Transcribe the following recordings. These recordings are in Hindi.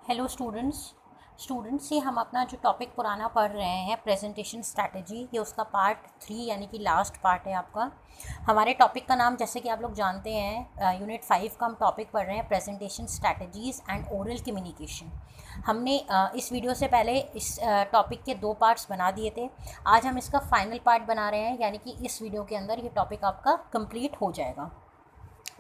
हेलो स्टूडेंट्स ये हम अपना जो टॉपिक पुराना पढ़ रहे हैं प्रेजेंटेशन स्ट्रैटेजी, ये उसका पार्ट 3 यानी कि लास्ट पार्ट है आपका। हमारे टॉपिक का नाम जैसे कि आप लोग जानते हैं यूनिट 5 का हम टॉपिक पढ़ रहे हैं presentation strategies and oral communication. हमने इस वीडियो से पहले इस टॉपिक के 2 पार्ट्स बना दिए थे। आज हम इसका फाइनल पार्ट बना रहे हैं, यानी कि इस वीडियो के अंदर ये टॉपिक आपका कंप्लीट हो जाएगा।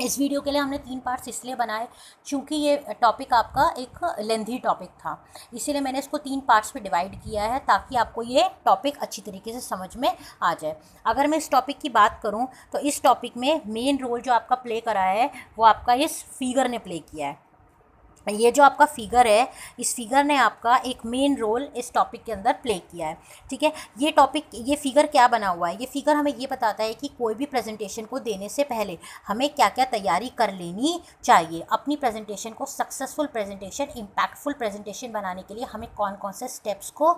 इस वीडियो के लिए हमने 3 पार्ट्स इसलिए बनाए क्योंकि ये टॉपिक आपका एक लेंथी टॉपिक था, इसीलिए मैंने इसको 3 पार्ट्स में डिवाइड किया है ताकि आपको ये टॉपिक अच्छी तरीके से समझ में आ जाए। अगर मैं इस टॉपिक की बात करूं तो इस टॉपिक में मेन रोल जो आपका प्ले करा है वो आपका इस फिगर ने प्ले किया है। ये जो आपका फिगर है, इस फिगर ने आपका एक मेन रोल इस टॉपिक के अंदर प्ले किया है। ठीक है, ये फिगर क्या बना हुआ है? ये फिगर हमें ये बताता है कि कोई भी प्रेजेंटेशन को देने से पहले हमें क्या क्या तैयारी कर लेनी चाहिए। अपनी प्रेजेंटेशन को सक्सेसफुल प्रेजेंटेशन, इम्पैक्टफुल प्रेजेंटेशन बनाने के लिए हमें कौन कौन से स्टेप्स को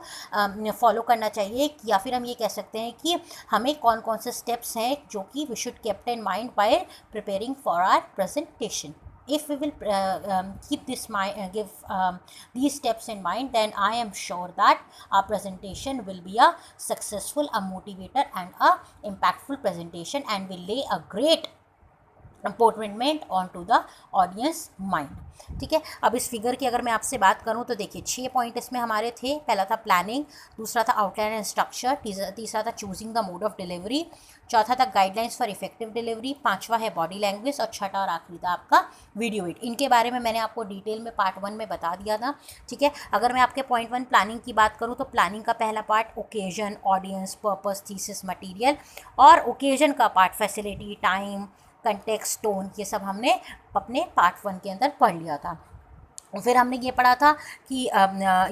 फॉलो करना चाहिए, या फिर हम ये कह सकते हैं कि हमें कौन कौन से स्टेप्स हैं जो कि we should keep in mind while preparing for our presentation. If we will keep these steps in mind, then I am sure that our presentation will be a successful, a motivator and a impactful presentation, and will lay a great portrayment on to the audience mind. ठीक है, अब इस फिगर की अगर मैं आपसे बात करूं तो देखिए 6 पॉइंट इसमें हमारे थे। पहला था प्लानिंग, दूसरा था आउटलाइन एंड स्ट्रक्चर, तीसरा था choosing the mode of delivery, चौथा था गाइडलाइंस फॉर इफेक्टिव डिलीवरी, पांचवा है बॉडी लैंग्वेज, और छठा और आखिरी था आपका वीडियो एड। इनके बारे में मैंने आपको डिटेल में पार्ट 1 में बता दिया था। ठीक है, अगर मैं आपके पॉइंट 1 प्लानिंग की बात करूँ तो प्लानिंग का पहला part occasion, audience, purpose, thesis, material, और ओकेजन का part facility, time, context, tone, ये सब हमने अपने पार्ट 1 के अंदर पढ़ लिया था। फिर हमने ये पढ़ा था कि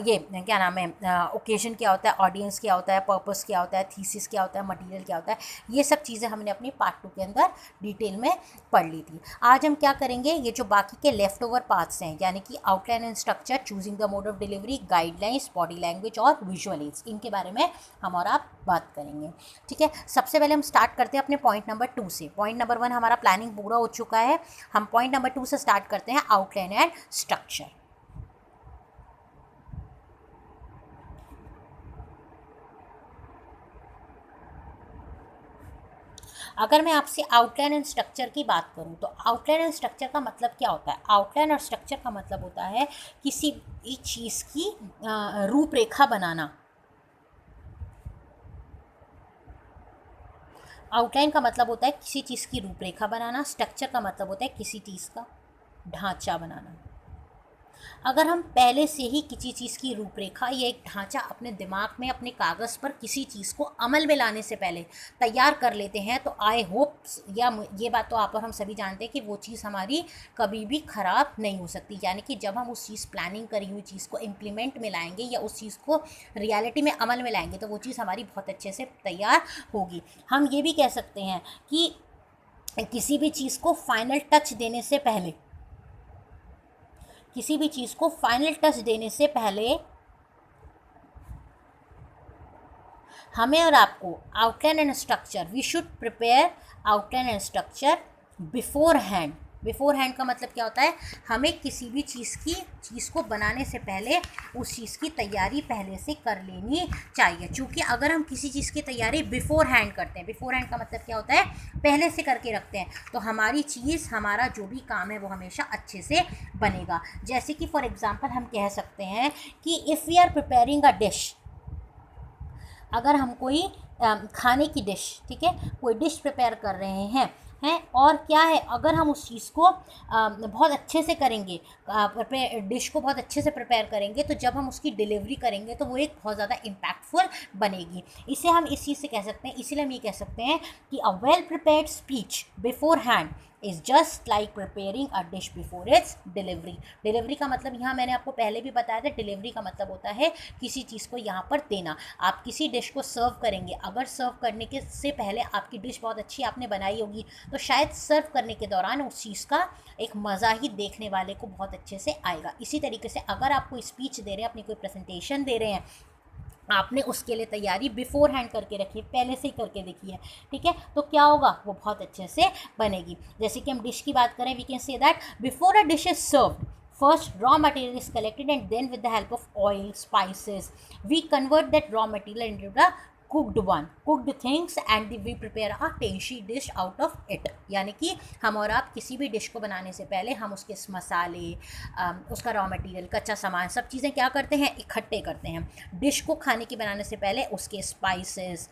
ये क्या नाम है, ओकेजन क्या होता है, ऑडियंस क्या होता है, पर्पस क्या होता है, थीसिस क्या होता है, मटेरियल क्या होता है। ये सब चीज़ें हमने अपनी पार्ट 2 के अंदर डिटेल में पढ़ ली थी। आज हम क्या करेंगे, ये जो बाकी के लेफ्ट ओवर पार्ट्स हैं, यानी कि outline and structure, choosing the mode of delivery, guidelines, body language और विजुअल एड्स, इनके बारे में हम और आप बात करेंगे। ठीक है, सबसे पहले हम स्टार्ट करते हैं अपने पॉइंट नंबर 2 से। पॉइंट नंबर 1 हमारा प्लानिंग पूरा हो चुका है। हम पॉइंट नंबर 2 से स्टार्ट करते हैं, आउटलाइन एंड स्ट्रक्चर। अगर मैं आपसे आउटलाइन एंड स्ट्रक्चर की बात करूं तो आउटलाइन एंड स्ट्रक्चर का मतलब क्या होता है? आउटलाइन और स्ट्रक्चर का मतलब होता है किसी भी चीज़ की रूपरेखा बनाना। आउटलाइन का मतलब होता है किसी चीज़ की रूपरेखा बनाना, स्ट्रक्चर का मतलब होता है किसी चीज़ का ढांचा बनाना। अगर हम पहले से ही किसी चीज़ की रूपरेखा या एक ढांचा अपने दिमाग में, अपने कागज़ पर किसी चीज़ को अमल में लाने से पहले तैयार कर लेते हैं तो आई होप, या ये बात तो आप और हम सभी जानते हैं कि वो चीज़ हमारी कभी भी ख़राब नहीं हो सकती। यानी कि जब हम उस चीज़ प्लानिंग करी हुई चीज़ को इम्प्लीमेंट में लाएंगे या उस चीज़ को रियलिटी में अमल में लाएंगे तो वो चीज़ हमारी बहुत अच्छे से तैयार होगी। हम ये भी कह सकते हैं कि किसी भी चीज़ को फाइनल टच देने से पहले, किसी भी चीज़ को फाइनल टच देने से पहले हमें और आपको outline and structure, we should prepare outline and structure beforehand. Beforehand का मतलब क्या होता है? हमें किसी भी चीज़ को बनाने से पहले उस चीज़ की तैयारी पहले से कर लेनी चाहिए। क्योंकि अगर हम किसी चीज़ की तैयारी बिफोर हैंड करते हैं, बिफोर हैंड का मतलब क्या होता है? पहले से करके रखते हैं, तो हमारी चीज़, हमारा जो भी काम है वो हमेशा अच्छे से बनेगा। जैसे कि फॉर एग्ज़ाम्पल हम कह सकते हैं कि if we are preparing a dish, अगर हम कोई खाने की डिश, ठीक है, कोई डिश प्रिपेयर कर रहे हैं और क्या है, अगर हम उस चीज़ को बहुत अच्छे से करेंगे, डिश को बहुत अच्छे से प्रिपेयर करेंगे, तो जब हम उसकी डिलीवरी करेंगे तो वो एक बहुत ज़्यादा इम्पैक्टफुल बनेगी। इसे हम इस चीज़ से कह सकते हैं, इसीलिए हम ये कह सकते हैं कि a well prepared speech before hand is just like preparing a dish before it's delivery. Delivery का मतलब यहाँ मैंने आपको पहले भी बताया था, डिलीवरी का मतलब होता है किसी चीज़ को यहाँ पर देना। आप किसी डिश को सर्व करेंगे, अगर सर्व करने के से पहले आपकी डिश बहुत अच्छी आपने बनाई होगी तो शायद सर्व करने के दौरान उस चीज़ का एक मज़ा ही देखने वाले को बहुत अच्छे से आएगा। इसी तरीके से अगर आप कोई स्पीच दे रहे हैं, अपनी कोई प्रेजेंटेशन दे रहे हैं, आपने उसके लिए तैयारी बिफोर हैंड करके रखी है, पहले से ही करके देखी है, ठीक है, तो क्या होगा, वो बहुत अच्छे से बनेगी। जैसे कि हम डिश की बात करें, we can say that before a dish is served, First, raw material is collected and then with the help of oil, spices, we convert that raw material into the cooked things and we prepare a tasty dish out of it. यानी कि हम और आप किसी भी डिश को बनाने से पहले हम उसके मसाले, उसका रॉ मटेरियल, कच्चा सामान, सब चीज़ें क्या करते हैं, इकट्ठे करते हैं। डिश को खाने की बनाने से पहले उसके स्पाइसेस,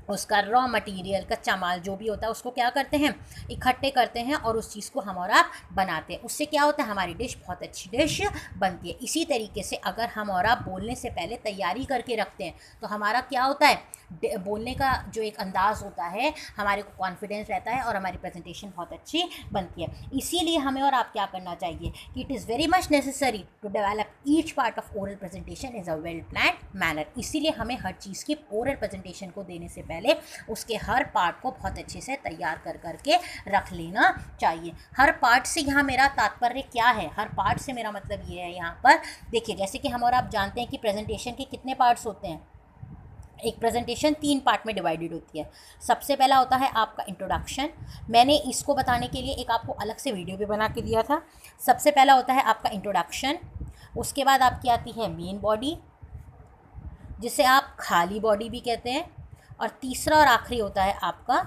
उसका रॉ मटेरियल, कच्चा माल जो भी होता है उसको क्या करते हैं, इकट्ठे करते हैं और उस चीज़ को हम और आप बनाते हैं। उससे क्या होता है, हमारी डिश बहुत अच्छी डिश बनती है। इसी तरीके से अगर हम और आप बोलने से पहले तैयारी करके रखते हैं तो हमारा क्या होता है, बोलने का जो एक अंदाज़ होता है, हमारे को कॉन्फिडेंस रहता है और हमारी प्रेजेंटेशन बहुत अच्छी बनती है। इसीलिए हमें और आप क्या करना चाहिए कि it is very much necessary to develop each part of oral presentation is a well planned manner. इसीलिए हमें हर चीज़ की ओरल प्रेजेंटेशन को देने से पहले उसके हर पार्ट को बहुत अच्छे से तैयार करके रख लेना चाहिए। हर पार्ट से यहाँ मेरा तात्पर्य क्या है, हर पार्ट से मेरा मतलब ये है, यहाँ पर देखिए जैसे कि हम और आप जानते हैं कि प्रेजेंटेशन के कितने पार्ट्स होते हैं। एक प्रेजेंटेशन 3 पार्ट में डिवाइडेड होती है। सबसे पहला होता है आपका इंट्रोडक्शन। मैंने इसको बताने के लिए एक आपको अलग से वीडियो भी बना के दिया था। सबसे पहला होता है आपका इंट्रोडक्शन, उसके बाद आपकी आती है मेन बॉडी जिसे आप खाली बॉडी भी कहते हैं, और तीसरा और आखिरी होता है आपका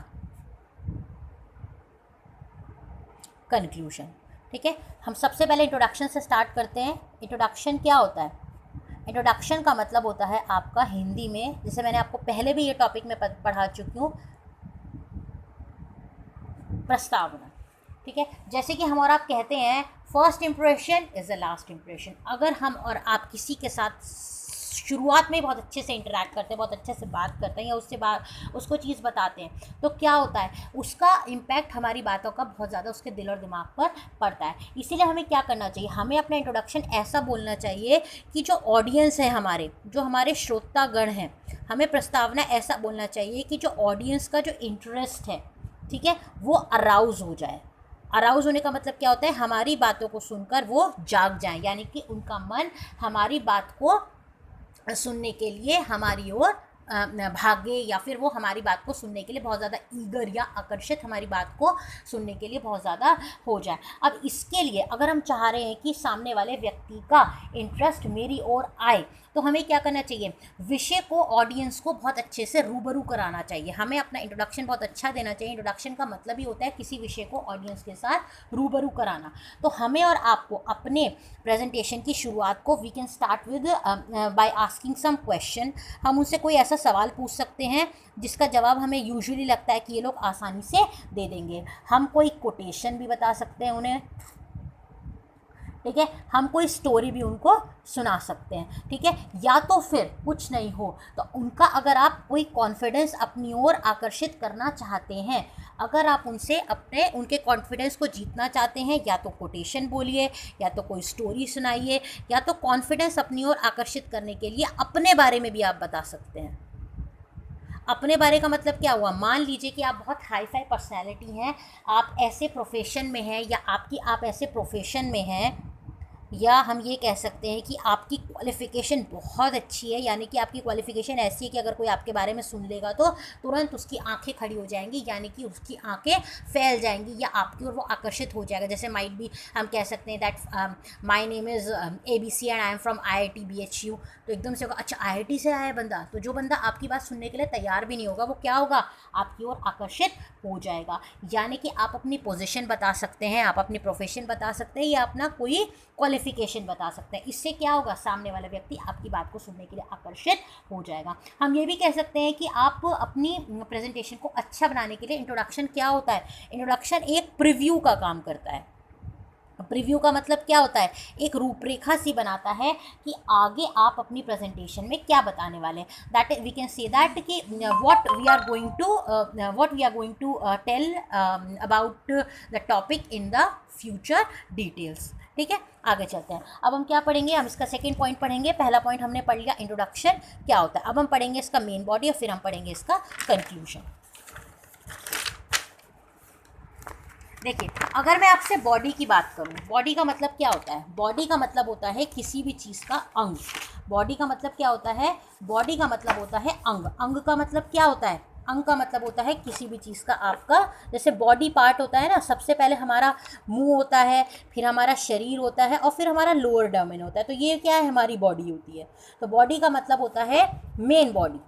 कंक्लूजन। ठीक है, हम सबसे पहले इंट्रोडक्शन से स्टार्ट करते हैं। इंट्रोडक्शन क्या होता है? इंट्रोडक्शन का मतलब होता है आपका हिंदी में, जैसे मैंने आपको पहले भी ये टॉपिक में पढ़ा चुकी हूँ, प्रस्तावना। ठीक है, जैसे कि हम और आप कहते हैं first impression is the last impression. अगर हम और आप किसी के साथ शुरुआत में बहुत अच्छे से इंटरेक्ट करते हैं, बहुत अच्छे से बात करते हैं या उससे उसको चीज़ बताते हैं तो क्या होता है, उसका इम्पैक्ट हमारी बातों का बहुत ज़्यादा उसके दिल और दिमाग पर पड़ता है। इसीलिए हमें क्या करना चाहिए, हमें अपना इंट्रोडक्शन ऐसा बोलना चाहिए कि जो ऑडियंस है, जो हमारे श्रोतागण हैं, हमें प्रस्तावना ऐसा बोलना चाहिए कि जो ऑडियंस का जो इंटरेस्ट है, ठीक है, वो अराउज़ हो जाए। अराउज़ होने का मतलब क्या होता है, हमारी बातों को सुनकर वो जाग जाएं, यानी कि उनका मन हमारी बात को सुनने के लिए हमारी ओर भागे, या फिर वो हमारी बात को सुनने के लिए बहुत ज़्यादा ईगर या आकर्षित हमारी बात को सुनने के लिए बहुत ज़्यादा हो जाए। अब इसके लिए अगर हम चाह रहे हैं कि सामने वाले व्यक्ति का इंटरेस्ट मेरी ओर आए तो हमें क्या करना चाहिए, विषय को, ऑडियंस को बहुत अच्छे से रूबरू कराना चाहिए। हमें अपना इंट्रोडक्शन बहुत अच्छा देना चाहिए। इंट्रोडक्शन का मतलब ही होता है किसी विषय को ऑडियंस के साथ रूबरू कराना। तो हमें और आपको अपने प्रेजेंटेशन की शुरुआत को we can start with by asking some question. हम उनसे कोई ऐसा सवाल पूछ सकते हैं जिसका जवाब हमें यूजुअली लगता है कि ये लोग आसानी से दे देंगे। हम कोई कोटेशन भी बता सकते हैं उन्हें, ठीक है, हम कोई स्टोरी भी उनको सुना सकते हैं, ठीक है, या तो फिर कुछ नहीं हो तो उनका, अगर आप कोई कॉन्फिडेंस अपनी ओर आकर्षित करना चाहते हैं, अगर आप उनके कॉन्फिडेंस को जीतना चाहते हैं, या तो कोटेशन बोलिए, या तो कोई स्टोरी सुनाइए, या तो कॉन्फिडेंस अपनी ओर आकर्षित करने के लिए अपने बारे में भी आप बता सकते हैं। अपने बारे का मतलब क्या हुआ, मान लीजिए कि आप बहुत हाई फाई पर्सनैलिटी हैं, आप ऐसे प्रोफेशन में हैं, या आप ऐसे प्रोफेशन में हैं, या हम ये कह सकते हैं कि आपकी क्वालिफ़िकेशन बहुत अच्छी है, यानी कि आपकी क्वालिफ़िकेशन ऐसी है कि अगर कोई आपके बारे में सुन लेगा तो तुरंत उसकी आंखें खड़ी हो जाएंगी, यानी कि उसकी आंखें फैल जाएंगी या आपकी ओर वो आकर्षित हो जाएगा। जैसे माइट भी हम कह सकते हैं that my name is ABC and I am from IIT BHU, तो एकदम से होगा अच्छा IIT से आया है बंदा, तो जो बंदा आपकी बात सुनने के लिए तैयार भी नहीं होगा वो क्या होगा, आपकी ओर आकर्षित हो जाएगा। यानी कि आप अपनी पोजीशन बता सकते हैं, आप अपनी प्रोफेशन बता सकते हैं, या अपना कोई क्वालिफिकेशन बता सकते हैं। इससे क्या होगा, सामने वाला व्यक्ति आपकी बात को सुनने के लिए आकर्षित हो जाएगा। हम ये भी कह सकते हैं कि आप अपनी प्रेजेंटेशन को अच्छा बनाने के लिए इंट्रोडक्शन क्या होता है, इंट्रोडक्शन एक प्रीव्यू का काम करता है। प्रीव्यू का मतलब क्या होता है, एक रूपरेखा सी बनाता है कि आगे आप अपनी प्रेजेंटेशन में क्या बताने वाले हैं। That we can say that कि what we are going to tell about the topic in the future details. ठीक है, आगे चलते हैं। अब हम क्या पढ़ेंगे, हम इसका सेकेंड पॉइंट पढ़ेंगे। पहला पॉइंट हमने पढ़ लिया इंट्रोडक्शन क्या होता है, अब हम पढ़ेंगे इसका मेन बॉडी और फिर हम पढ़ेंगे इसका कंक्लूजन। देखिए, अगर मैं आपसे बॉडी की बात करूं, बॉडी का मतलब क्या होता है, बॉडी का मतलब होता है किसी भी चीज़ का अंग। बॉडी का मतलब क्या होता है, बॉडी का मतलब होता है अंग। अंग का मतलब क्या होता है, अंग का मतलब होता है किसी भी चीज़ का आपका, जैसे बॉडी पार्ट होता है ना, सबसे पहले हमारा मुंह होता है, फिर हमारा शरीर होता है और फिर हमारा लोअर डोमेन होता है। तो ये क्या है, हमारी बॉडी होती है। तो बॉडी का मतलब होता है मेन बॉडी।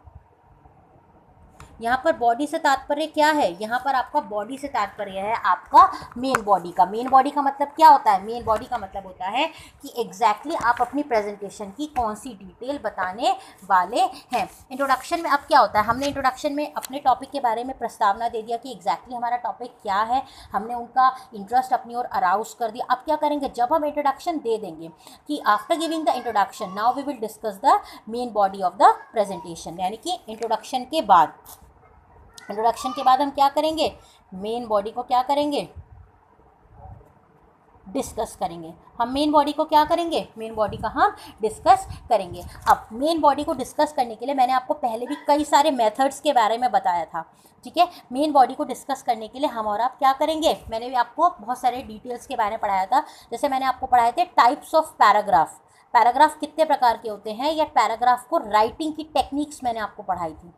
यहाँ पर बॉडी से तात्पर्य क्या है, यहाँ पर आपका बॉडी से तात्पर्य है आपका मेन बॉडी का। मेन बॉडी का मतलब क्या होता है, मेन बॉडी का मतलब होता है कि एग्जैक्टली आप अपनी प्रेजेंटेशन की कौन सी डिटेल बताने वाले हैं। इंट्रोडक्शन में अब क्या होता है, हमने इंट्रोडक्शन में अपने टॉपिक के बारे में प्रस्तावना दे दिया कि एग्जैक्टली हमारा टॉपिक क्या है, हमने उनका इंटरेस्ट अपनी ओर अराउज कर दिया। अब क्या करेंगे, जब हम इंट्रोडक्शन दे देंगे कि after giving the introduction now we will discuss the main body of the presentation, यानी कि इंट्रोडक्शन के बाद हम क्या करेंगे, मेन बॉडी को क्या करेंगे, डिस्कस करेंगे। हम मेन बॉडी को क्या करेंगे, मेन बॉडी का हम डिस्कस करेंगे। अब मेन बॉडी को डिस्कस करने के लिए मैंने आपको पहले भी कई सारे मेथड्स के बारे में बताया था, ठीक है। मेन बॉडी को डिस्कस करने के लिए हम और आप क्या करेंगे, मैंने भी आपको बहुत सारे डिटेल्स के बारे में पढ़ाया था। जैसे मैंने आपको पढ़ाए थे टाइप्स ऑफ पैराग्राफ, पैराग्राफ कितने प्रकार के होते हैं, या पैराग्राफ को राइटिंग की टेक्निक्स मैंने आपको पढ़ाई थी,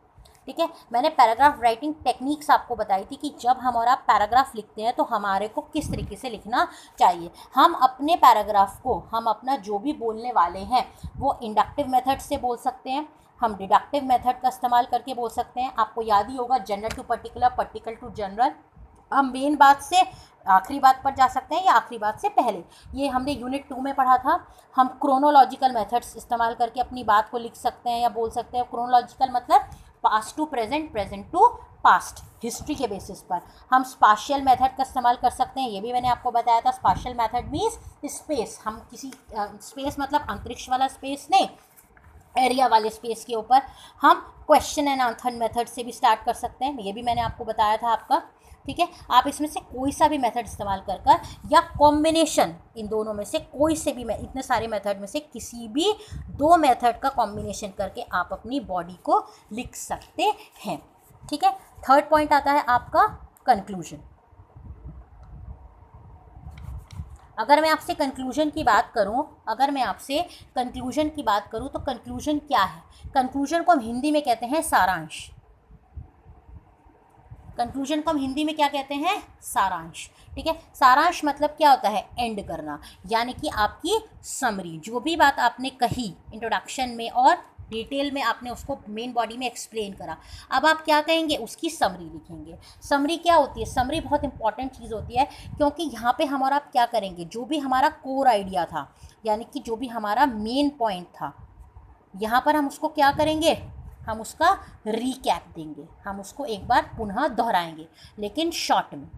ठीक है। मैंने पैराग्राफ राइटिंग टेक्निक्स आपको बताई थी कि जब हम और आप पैराग्राफ लिखते हैं तो हमारे को किस तरीके से लिखना चाहिए। हम अपने पैराग्राफ को, हम अपना जो भी बोलने वाले हैं वो इंडक्टिव मेथड से बोल सकते हैं, हम डिडक्टिव मेथड का इस्तेमाल करके बोल सकते हैं। आपको याद ही होगा general to particular, particular to general. हम मेन बात से आखिरी बात पर जा सकते हैं या आखिरी बात से पहले, ये हमने यूनिट 2 में पढ़ा था। हम क्रोनोलॉजिकल मेथड्स इस्तेमाल करके अपनी बात को लिख सकते हैं या बोल सकते हैं। क्रोनोलॉजिकल मतलब past to present, present to past, history के बेसिस पर। हम स्पाशियल मेथड का इस्तेमाल कर सकते हैं, ये भी मैंने आपको बताया था। स्पाशियल मेथड मीन्स स्पेस, हम किसी स्पेस मतलब अंतरिक्ष वाला स्पेस नहीं, एरिया वाले स्पेस के ऊपर हम क्वेश्चन एंड आंसर मेथड से भी स्टार्ट कर सकते हैं, ये भी मैंने आपको बताया था आपका, ठीक है। आप इसमें से कोई सा भी मेथड इस्तेमाल कर या कॉम्बिनेशन इन दोनों में से कोई से भी, इतने सारे मेथड में से किसी भी 2 मेथड का कॉम्बिनेशन करके आप अपनी बॉडी को लिख सकते हैं, ठीक है। थर्ड पॉइंट आता है आपका कंक्लूजन। अगर मैं आपसे कंक्लूजन की बात करूं, तो कंक्लूजन क्या है, कंक्लूजन को हम हिंदी में कहते हैं सारांश। कंक्लूजन को हम हिंदी में क्या कहते हैं, सारांश, ठीक है। सारांश मतलब क्या होता है, एंड करना, यानी कि आपकी समरी, जो भी बात आपने कही इंट्रोडक्शन में और डिटेल में आपने उसको मेन बॉडी में एक्सप्लेन करा, अब आप क्या कहेंगे, उसकी समरी लिखेंगे। समरी क्या होती है, समरी बहुत इंपॉर्टेंट चीज़ होती है, क्योंकि यहाँ पे हम और आप क्या करेंगे, जो भी हमारा कोर आइडिया था, यानी कि जो भी हमारा मेन पॉइंट था, यहाँ पर हम उसको क्या करेंगे, हम उसका रिकैप देंगे, हम उसको एक बार पुनः दोहराएंगे, लेकिन शॉर्ट में,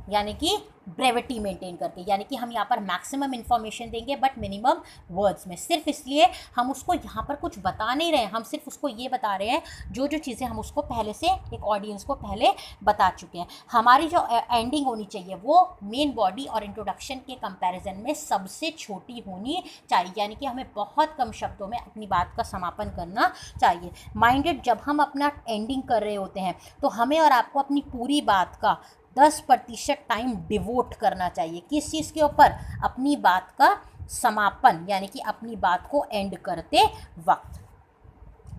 यानी कि ब्रेविटी मेंटेन करके, यानी कि हम यहाँ पर मैक्सिमम इन्फॉर्मेशन देंगे बट मिनिमम वर्ड्स में। सिर्फ इसलिए हम उसको यहाँ पर कुछ बता नहीं रहे हैं, हम सिर्फ उसको ये बता रहे हैं जो जो चीज़ें हम उसको पहले से एक ऑडियंस को पहले बता चुके हैं। हमारी जो एंडिंग होनी चाहिए वो मेन बॉडी और इंट्रोडक्शन के कंपैरिजन में सबसे छोटी होनी चाहिए, यानी कि हमें बहुत कम शब्दों में अपनी बात का समापन करना चाहिए। माइंडेड जब हम अपना एंडिंग कर रहे होते हैं तो हमें और आपको अपनी पूरी बात का 10% टाइम डिवोट करना चाहिए, किस चीज़ के ऊपर, अपनी बात का समापन, यानी कि अपनी बात को एंड करते वक्त।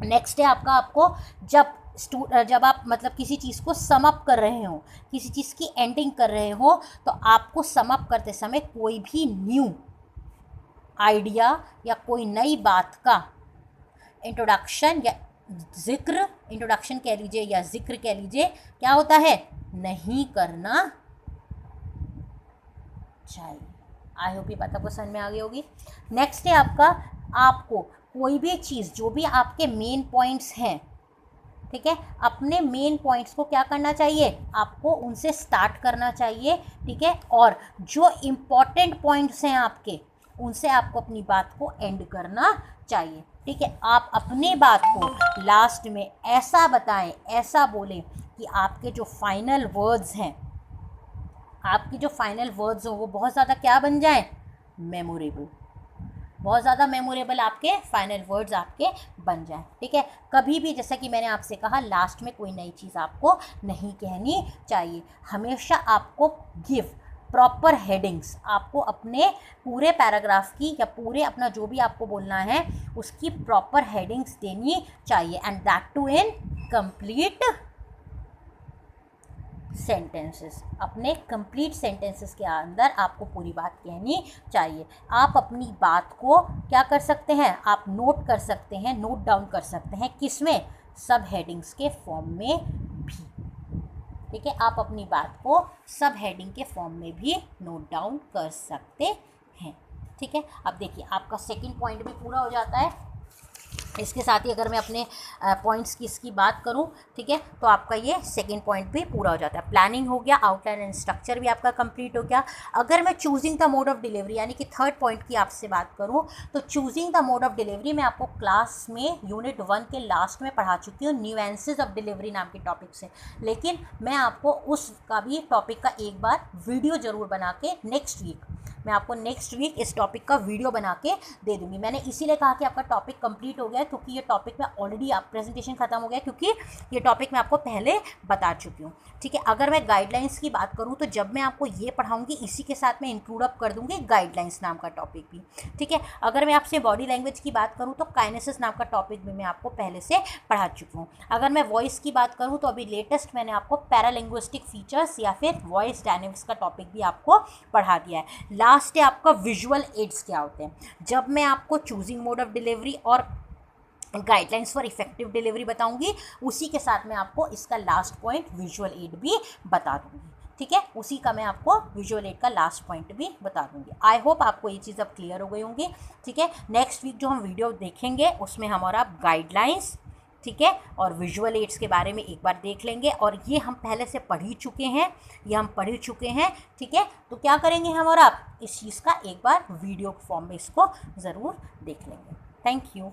नेक्स्ट है आपको जब आप मतलब किसी चीज़ को सम अप कर रहे हो, किसी चीज़ की एंडिंग कर रहे हो, तो आपको सम अप करते समय कोई भी न्यू आइडिया या कोई नई बात का इंट्रोडक्शन या जिक्र, इंट्रोडक्शन कह लीजिए या जिक्र कह लीजिए, क्या होता है, नहीं करना चाहिए। आई होप ये बात आपको समझ में आ गई होगी। नेक्स्ट है आपको कोई भी चीज़, जो भी आपके मेन पॉइंट्स हैं, ठीक है, अपने मेन पॉइंट्स को क्या करना चाहिए, आपको उनसे स्टार्ट करना चाहिए, ठीक है, और जो इम्पॉर्टेंट पॉइंट्स हैं आपके, उनसे आपको अपनी बात को एंड करना चाहिए, ठीक है। आप अपने बात को लास्ट में ऐसा बताएं, ऐसा बोलें कि आपके जो फाइनल वर्ड्स हैं, आपकी जो फाइनल वर्ड्स हो वो बहुत ज़्यादा क्या बन जाएं, मेमोरेबल, बहुत ज़्यादा मेमोरेबल आपके फाइनल वर्ड्स आपके बन जाएं, ठीक है। कभी भी, जैसा कि मैंने आपसे कहा, लास्ट में कोई नई चीज़ आपको नहीं कहनी चाहिए। हमेशा आपको गिव प्रॉपर हेडिंग्स, आपको अपने पूरे पैराग्राफ की या पूरे अपना जो भी आपको बोलना है उसकी प्रॉपर हेडिंग्स देनी चाहिए, and that too in complete sentences, अपने कंप्लीट सेंटेंसेस के अंदर आपको पूरी बात कहनी चाहिए। आप अपनी बात को क्या कर सकते हैं, आप नोट कर सकते हैं, नोट डाउन कर सकते हैं, किसमें, सब हेडिंग्स के फॉर्म में भी। ठीक है, आप अपनी बात को सब हेडिंग के फॉर्म में भी नोट डाउन कर सकते हैं। ठीक है, अब देखिए आपका सेकंड पॉइंट भी पूरा हो जाता है। इसके साथ ही अगर मैं अपने पॉइंट्स की इसकी बात करूं, ठीक है, तो आपका ये सेकंड पॉइंट भी पूरा हो जाता है। प्लानिंग हो गया, आउटलाइन एंड स्ट्रक्चर भी आपका कंप्लीट हो गया। अगर मैं choosing the mode of delivery यानी कि थर्ड पॉइंट की आपसे बात करूं, तो choosing the mode of delivery मैं आपको क्लास में यूनिट 1 के लास्ट में पढ़ा चुकी हूँ, न्यूएंसेस ऑफ डिलीवरी नाम के टॉपिक से। लेकिन मैं आपको उसका भी टॉपिक का एक बार वीडियो ज़रूर बना के नेक्स्ट वीक, मैं आपको नेक्स्ट वीक इस टॉपिक का वीडियो बना के दे दूँगी। मैंने इसीलिए कहा कि आपका टॉपिक कंप्लीट हो गया क्योंकि ये टॉपिक में ऑलरेडी आप प्रेजेंटेशन खत्म हो गया, क्योंकि ये टॉपिक मैं आपको पहले बता चुकी हूँ। ठीक है, अगर मैं गाइडलाइंस की बात करूँ तो जब मैं आपको ये पढ़ाऊँगी इसी के साथ मैं इंक्लूड अप कर दूँगी गाइडलाइंस नाम का टॉपिक भी। ठीक है, अगर मैं आपसे बॉडी लैंग्वेज की बात करूँ तो काइनेसिस नाम का टॉपिक भी मैं आपको पहले से पढ़ा चुकी हूँ। अगर मैं वॉइस की बात करूँ तो अभी लेटेस्ट मैंने आपको पैरालिंग्विस्टिक फीचर्स या फिर वॉइस डायनेमिक्स का टॉपिक भी आपको पढ़ा दिया है। लास्ट है आपका विजुअल एड्स क्या होते हैं। जब मैं आपको चूजिंग मोड ऑफ डिलीवरी और गाइडलाइंस फॉर इफेक्टिव डिलीवरी बताऊंगी, उसी के साथ मैं आपको इसका लास्ट पॉइंट विजुअल एड भी बता दूंगी। ठीक है, उसी का मैं आपको विजुअल एड का लास्ट पॉइंट भी बता दूंगी। आई होप आपको ये चीज़ अब क्लियर हो गई होंगी। ठीक है, नेक्स्ट वीक जो हम वीडियो देखेंगे उसमें हमारा गाइडलाइंस, ठीक है, और विजुअल एड्स के बारे में एक बार देख लेंगे। और ये हम पहले से पढ़ ही चुके हैं, ये हम पढ़ चुके हैं। ठीक है, तो क्या करेंगे हम और आप इस चीज़ का एक बार वीडियो फॉर्म में इसको ज़रूर देख लेंगे। Thank you.